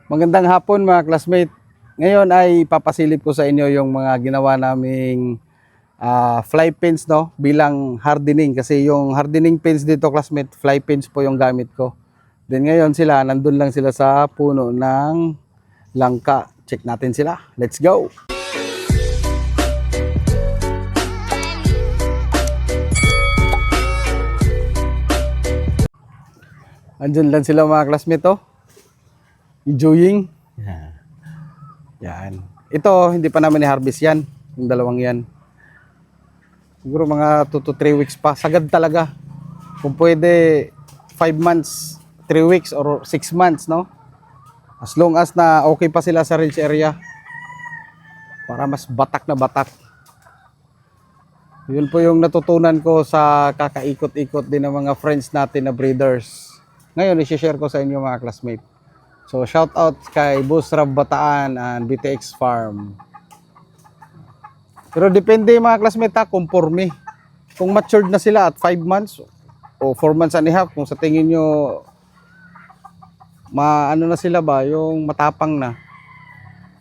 Magandang hapon mga classmate. Ngayon ay papasilip ko sa inyo yung mga ginawa naming fly pins, no, bilang hardening, kasi yung hardening pins dito classmate, fly pins po yung gamit ko. Then ngayon sila, nandun lang sila sa puno ng langka. Check natin sila. Let's go! Andyan lang sila mga classmate, oh. Enjoying. Yan. Ito, hindi pa namin i-harvest yan. Yung dalawang yan. Siguro mga 2 to 3 weeks pa. Sagad talaga. Kung pwede, 5 months, 3 weeks, or 6 months, no? As long as na okay pa sila sa range area. Para mas batak na batak. Yun po yung natutunan ko sa kakaikot-ikot din ng mga friends natin na breeders. Ngayon, i-share ko sa inyo mga classmates. So, shout out kay Boss Rab Bataan and BTX Farm. Pero depende mga classmate ha, conforme. Kung matured na sila at 5 months o 4 months and a half, kung sa tingin nyo ano na sila ba, yung matapang na,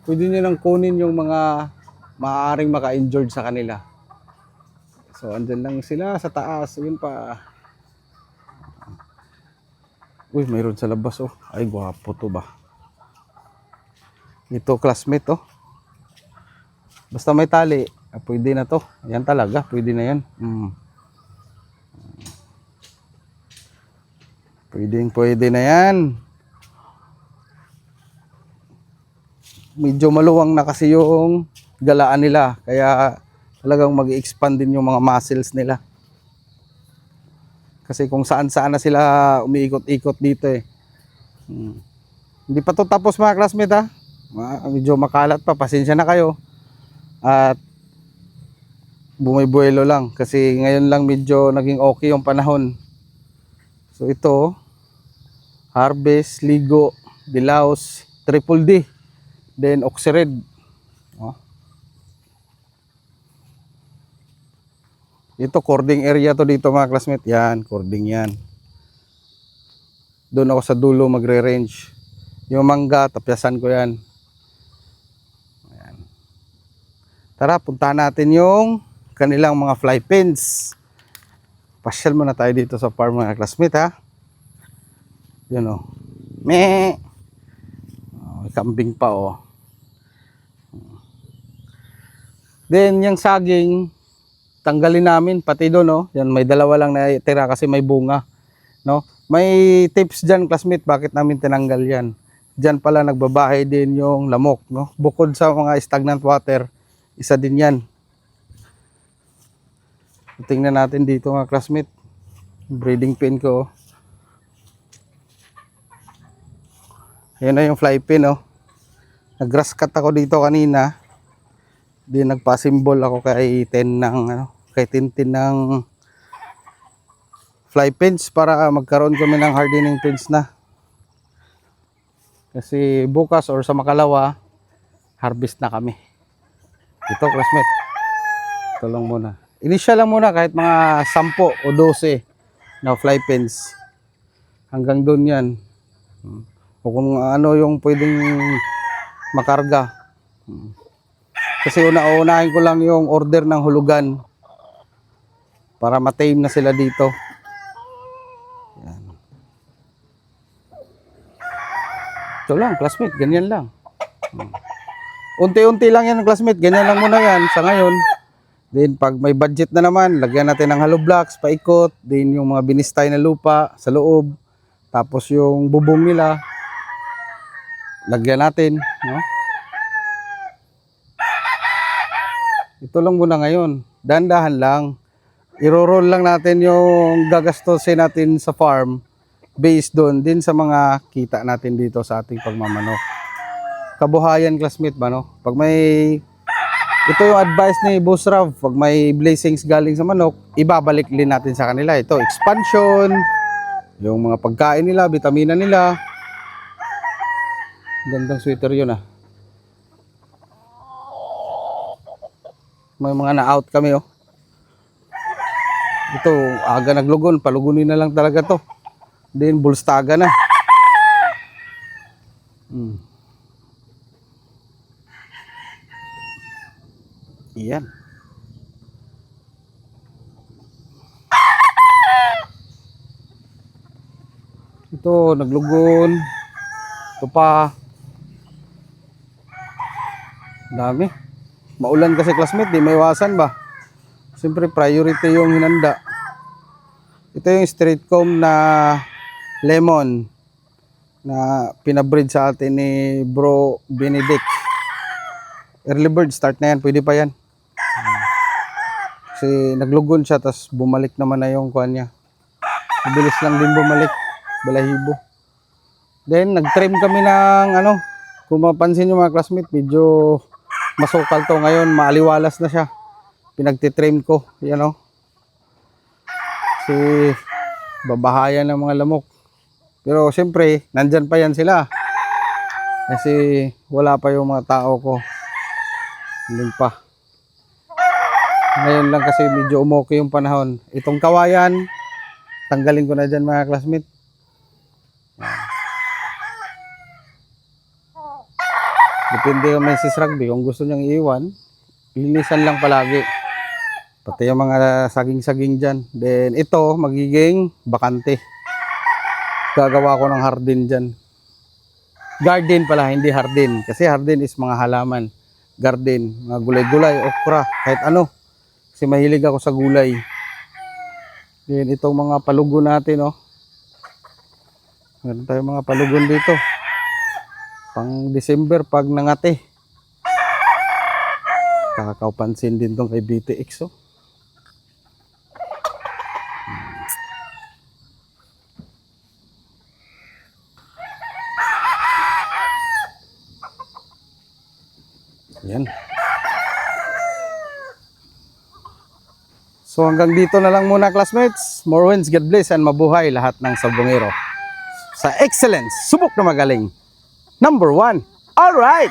pwede nyo nang kunin yung mga maaaring maka-injured sa kanila. So, andyan lang sila sa taas. Yun pa. Uy, mayroon sa labas, oh. Ay, gwapo to ba. Ito, classmate, oh. Basta may tali, pwede na to. Yan talaga, pwede na yan. Pwede na yan. Medyo maluwang na kasi yung galaan nila. Kaya talagang mag-expand din yung mga muscles nila. Kasi kung saan-saan na sila umiikot-ikot dito eh. Hindi pa to tapos mga classmate ha. Medyo makalat pa, pasensya na kayo. At bumibuelo lang kasi ngayon lang medyo naging okay yung panahon. So ito, harvest, ligo, dilaws, triple D, then oxyred. Ito cording area to dito mga classmate. Yan, cording yan. Doon ako sa dulo magre-range. Yung mangga, tapyasan ko yan. Ayan. Tara, puntahan natin yung kanilang mga fly pins. Pasyal muna tayo dito sa farm mga classmate ha. Yun o. May kambing pa o. Then yung saging, tanggalin namin pati doon, no. Yan, may dalawa lang na tira kasi may bunga, no. May tips diyan classmate bakit namin tinanggal yan. Diyan pala nagbabahay din yung lamok, no. Bukod sa mga stagnant water, isa din yan. Tingnan natin dito mga classmate. Breeding pen ko. Ayan na yung fly pin, oh. Nag-grass cut ako dito kanina. Di nagpa-symbol ako kay Tintin ng fly pins para magkaroon kami ng hardening pins na. Kasi bukas or sa makalawa, harvest na kami. Ito classmate. Ito lang muna. Initial lang muna kahit mga 10 o 12 na fly pins. Hanggang doon yan. O kung ano yung pwedeng makarga. Kasi unahin ko lang yung order ng hulugan para ma-tame na sila dito. Yan. Ito lang, classmate, ganyan lang. Unti-unti lang yan, classmate, ganyan lang muna yan sa ngayon. Then pag may budget na naman, lagyan natin ng hollow blocks, paikot, then yung mga binistay na lupa sa loob, tapos yung bubong nila, lagyan natin, no? Ito lang muna ngayon. Dahan-dahan lang. Iro-roll lang natin yung gagastusin natin sa farm based doon din sa mga kita natin dito sa ating pagmamanok. Kabuhayan classmate ba, no? Pag may ito yung advice ni Boss Rav, pag may blessings galing sa manok, ibabalik din natin sa kanila. Ito, expansion, yung mga pagkain nila, vitamina nila. Gandang sweater yun ah. May mga na-out kami oh. Ito, aga naglugon, palugunin na lang talaga to. Then bulstaga na. Yan. Ito, naglugon. Ito pa. Dami. Maulan kasi classmate, di may iwasan ba? Siyempre priority yung hinanda. Ito yung straight comb na lemon na pinabreed sa atin ni Bro Benedict. Early bird, start na yan. Pwede pa yan. Kasi naglugon siya, tapos bumalik naman na yung kuhan niya. Mabilis lang din bumalik. Balahibo. Then, nag-trim kami ng ano. Kung mapansin nyo mga classmate, medyo masukal to ngayon. Maaliwalas na siya. Pinagtitrim ko. Yan o. Kasi babahayan ng mga lamok. Pero siyempre, nandyan pa yan sila. Kasi wala pa yung mga tao ko. Hindi pa. Ngayon lang kasi medyo umuki yung panahon. Itong kawayan, tanggalin ko na dyan mga classmate. Depende kung may sis rugby. Kung gusto niyang iiwan, linisan lang palagi. Pati yung mga saging-saging dyan. Then ito, magiging bakante. Gagawa ko ng hardin dyan. Garden pala, hindi hardin. Kasi hardin is mga halaman. Garden, mga gulay-gulay, okra, kahit ano. Kasi mahilig ako sa gulay. Then itong mga palugon natin, oh. Meron tayong mga palugon dito. Pang December pag nangate. Kakaupansin din tong kay BTX, oh. Yan. So hanggang dito na lang muna classmates. More wins, God bless, and mabuhay lahat ng sabongero. Sa excellence, subok na magaling. Number 1. Alright!